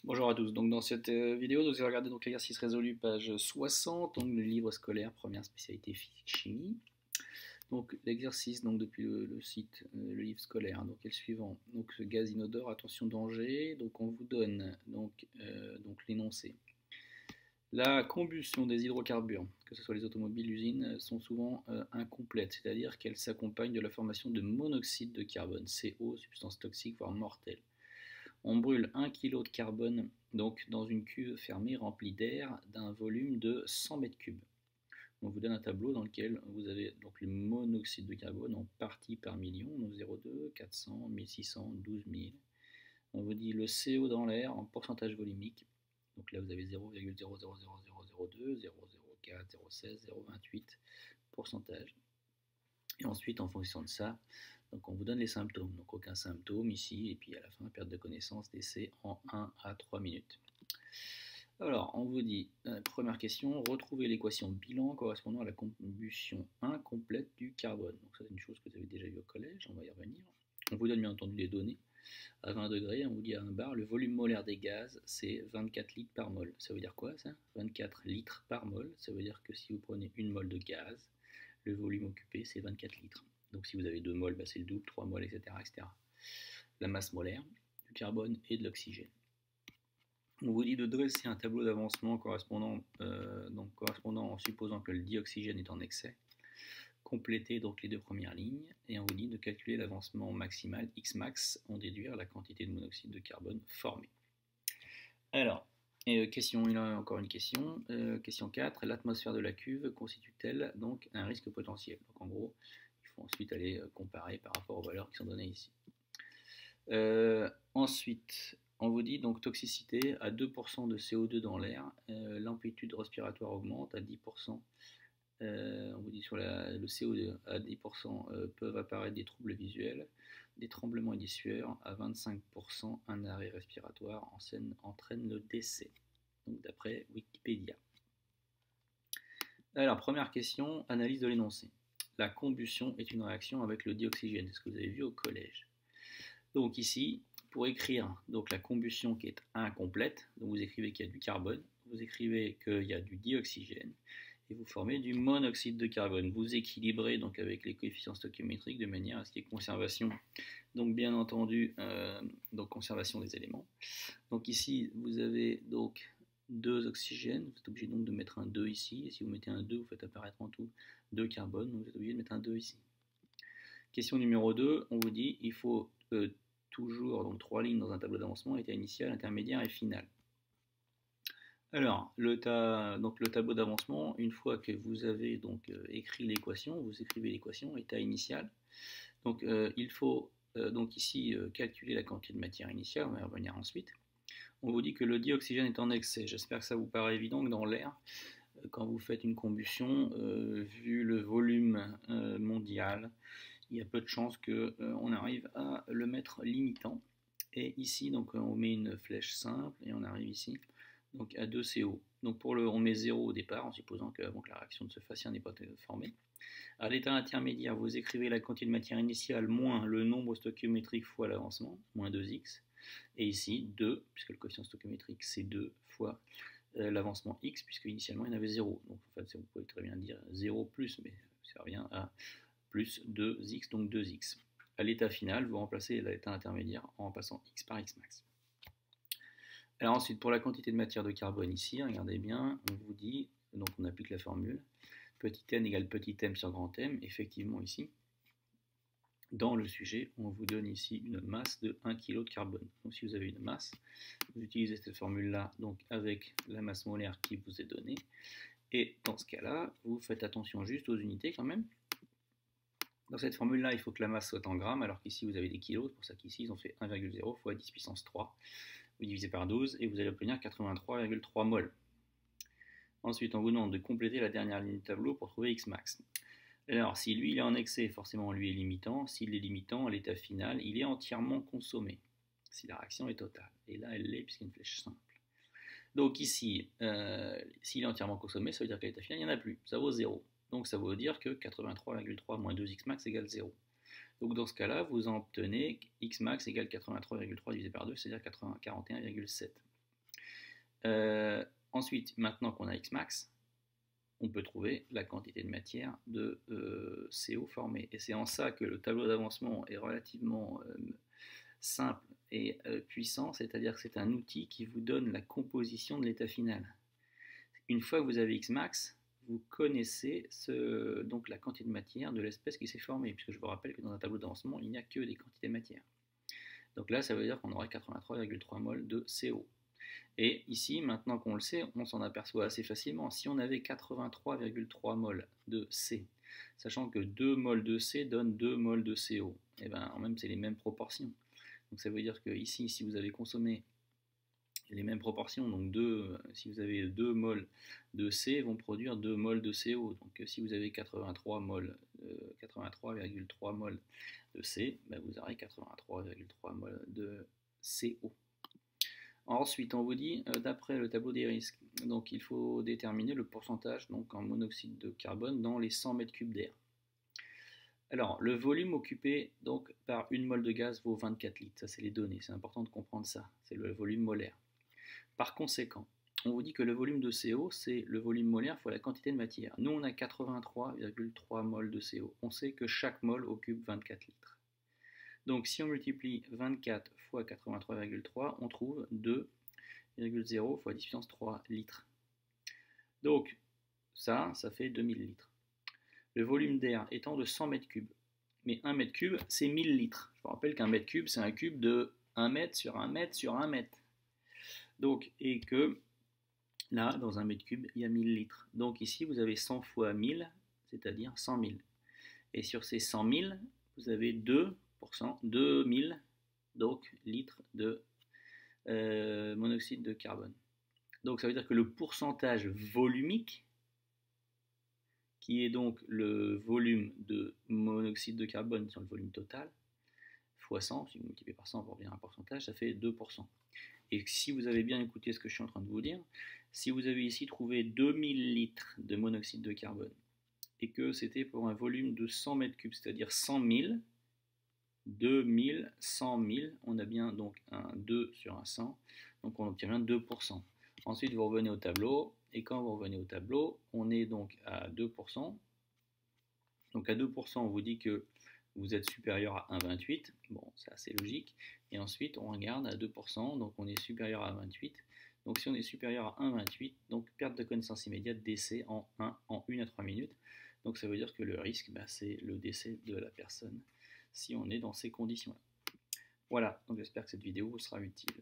Bonjour à tous. Donc dans cette vidéo, nous allons regarder donc l'exercice résolu page 60, donc le livre scolaire première spécialité physique-chimie. Donc l'exercice donc depuis le site, le livre scolaire, donc est le suivant. Donc ce gaz inodore, attention danger. Donc on vous donne donc l'énoncé. La combustion des hydrocarbures, que ce soit les automobiles, l'usine, sont souvent incomplètes, c'est-à-dire qu'elles s'accompagnent de la formation de monoxyde de carbone, CO, substance toxique voire mortelle. On brûle 1 kg de carbone donc dans une cuve fermée remplie d'air d'un volume de 100 m3. On vous donne un tableau dans lequel vous avez donc le monoxyde de carbone en parties par million, donc 0,2, 400, 1600, 12 000. On vous dit le CO dans l'air en pourcentage volumique. Donc là vous avez 0,000002, 0,04, 0,16, 0,28 pourcentage. Et ensuite, en fonction de ça, donc on vous donne les symptômes. Donc aucun symptôme ici, et puis à la fin, perte de connaissance, décès en 1 à 3 minutes. Alors, on vous dit, première question, retrouvez l'équation bilan correspondant à la combustion incomplète du carbone. Donc ça, c'est une chose que vous avez déjà vue au collège, on va y revenir. On vous donne bien entendu les données. À 20 degrés, on vous dit à 1 bar, le volume molaire des gaz, c'est 24 litres par mol. Ça veut dire quoi ça? 24 litres par mol, ça veut dire que si vous prenez une mol de gaz, le volume occupé, c'est 24 litres. Donc si vous avez 2 moles, c'est le double, 3 moles, etc., etc. La masse molaire du carbone et de l'oxygène. On vous dit de dresser un tableau d'avancement correspondant en supposant que le dioxygène est en excès. Complétez donc les deux premières lignes et on vous dit de calculer l'avancement maximal Xmax en déduire la quantité de monoxyde de carbone formée. Alors, question, il y a encore une question. Question 4. L'atmosphère de la cuve constitue-t-elle donc un risque potentiel? Donc en gros, il faut ensuite aller comparer par rapport aux valeurs qui sont données ici. Ensuite, on vous dit donc toxicité à 2% de CO2 dans l'air, l'amplitude respiratoire augmente à 10%. On vous dit sur le CO2 à 10% peuvent apparaître des troubles visuels, des tremblements et des sueurs. À 25%, un arrêt respiratoire entraîne le décès. Donc d'après Wikipédia. Alors première question, analyse de l'énoncé. La combustion est une réaction avec le dioxygène, c'est ce que vous avez vu au collège. Donc ici, pour écrire donc la combustion qui est incomplète, donc vous écrivez qu'il y a du carbone, vous écrivez qu'il y a du dioxygène, et vous formez du monoxyde de carbone. Vous équilibrez donc avec les coefficients stoichiométriques de manière à ce qu'il y ait conservation, donc bien entendu, donc conservation des éléments. Donc ici, vous avez donc 2 oxygènes, vous êtes obligé donc de mettre un 2 ici, et si vous mettez un 2, vous faites apparaître en tout 2 carbone, donc vous êtes obligé de mettre un 2 ici. Question numéro 2, on vous dit il faut toujours donc 3 lignes dans un tableau d'avancement, état initial, intermédiaire et final. Alors, le tableau d'avancement, une fois que vous avez donc écrit l'équation, vous écrivez l'équation, état initial. Donc il faut donc ici calculer la quantité de matière initiale, on va y revenir ensuite. On vous dit que le dioxygène est en excès. J'espère que ça vous paraît évident que dans l'air, quand vous faites une combustion, vu le volume mondial, il y a peu de chances qu'on arrive à le mettre limitant. Et ici, donc, on met une flèche simple et on arrive ici donc à 2 CO. Donc on met 0 au départ en supposant qu'avant que la réaction de ce fascien n'ait pas été formée. À l'état intermédiaire, vous écrivez la quantité de matière initiale moins le nombre stoichiométrique fois l'avancement, moins 2x. Et ici, 2, puisque le coefficient stoichiométrique c'est 2 fois l'avancement x, puisque initialement il y en avait 0. Donc en fait, vous pouvez très bien dire 0 plus, mais ça revient à plus 2x, donc 2x. À l'état final, vous remplacez l'état intermédiaire en remplaçant x par xmax. Alors ensuite, pour la quantité de matière de carbone ici, regardez bien, on vous dit, donc on applique la formule, petit n égale petit m sur grand M, effectivement ici, dans le sujet, on vous donne ici une masse de 1 kg de carbone. Donc si vous avez une masse, vous utilisez cette formule-là donc avec la masse molaire qui vous est donnée, et dans ce cas-là, vous faites attention juste aux unités quand même. Dans cette formule-là, il faut que la masse soit en grammes, alors qu'ici vous avez des kilos, c'est pour ça qu'ici ils ont fait 1,0 fois 10 puissance 3. Vous divisez par 12 et vous allez obtenir 83,3 mol. Ensuite, on vous demande de compléter la dernière ligne du tableau pour trouver Xmax. Alors, si lui il est en excès, forcément lui est limitant. S'il est limitant, à l'état final, il est entièrement consommé. Si la réaction est totale. Et là, elle l'est puisqu'il y a une flèche simple. Donc ici, s'il est entièrement consommé, ça veut dire qu'à l'état final, il n'y en a plus. Ça vaut 0. Donc ça veut dire que 83,3 moins 2xmax égale 0. Donc dans ce cas-là, vous en obtenez xmax égale 83,3 divisé par 2, c'est-à-dire 41,7. Ensuite, maintenant qu'on a Xmax, on peut trouver la quantité de matière de CO formée. Et c'est en ça que le tableau d'avancement est relativement simple et puissant, c'est-à-dire que c'est un outil qui vous donne la composition de l'état final. Une fois que vous avez Xmax, vous connaissez donc la quantité de matière de l'espèce qui s'est formée, puisque je vous rappelle que dans un tableau d'avancement, il n'y a que des quantités de matière. Donc là, ça veut dire qu'on aurait 83,3 mol de CO. Et ici, maintenant qu'on le sait, on s'en aperçoit assez facilement. Si on avait 83,3 mol de C, sachant que 2 mol de C donne 2 mol de CO, et bien en même c'est les mêmes proportions. Donc ça veut dire que ici, si vous avez consommé les mêmes proportions, donc si vous avez 2 mol de C, vont produire 2 mol de CO. Donc si vous avez 83,3 mol de C, ben vous aurez 83,3 mol de CO. Ensuite, on vous dit, d'après le tableau des risques, donc il faut déterminer le pourcentage donc, en monoxyde de carbone dans les 100 mètres cubes d'air. Alors, le volume occupé donc, par une mole de gaz vaut 24 litres. Ça, c'est les données. C'est important de comprendre ça. C'est le volume molaire. Par conséquent, on vous dit que le volume de CO, c'est le volume molaire fois la quantité de matière. Nous, on a 83,3 mol de CO. On sait que chaque mol occupe 24 litres. Donc si on multiplie 24 fois 83,3, on trouve 2,0 fois 10 puissance 3 litres. Donc ça fait 2000 litres. Le volume d'air étant de 100 mètres cubes. Mais 1 mètre cube, c'est 1000 litres. Je vous rappelle qu'un mètre cube, c'est un cube de 1 mètre sur 1 mètre sur 1 mètre. Donc, et que là, dans un mètre cube, il y a 1000 litres. Donc ici, vous avez 100 fois 1000, c'est-à-dire 100 000. Et sur ces 100 000, vous avez 2000 donc, litres de monoxyde de carbone. Donc ça veut dire que le pourcentage volumique, qui est donc le volume de monoxyde de carbone sur le volume total, fois 100, si vous multipliez par 100 pour obtenir un pourcentage, ça fait 2%. Et si vous avez bien écouté ce que je suis en train de vous dire, si vous avez ici trouvé 2000 litres de monoxyde de carbone, et que c'était pour un volume de 100 mètres cubes, c'est-à-dire 100 000, 2000, 100 000, on a bien donc un 2 sur un 100, donc on obtient bien 2%. Ensuite, vous revenez au tableau, et quand vous revenez au tableau, on est donc à 2%. Donc à 2%, on vous dit que vous êtes supérieur à 1,28, bon, c'est assez logique. Et ensuite, on regarde à 2%, donc on est supérieur à 28. Donc si on est supérieur à 1,28, donc perte de connaissance immédiate, décès en 1 à 3 minutes. Donc ça veut dire que le risque, c'est le décès de la personne si on est dans ces conditions-là. Voilà, donc j'espère que cette vidéo vous sera utile.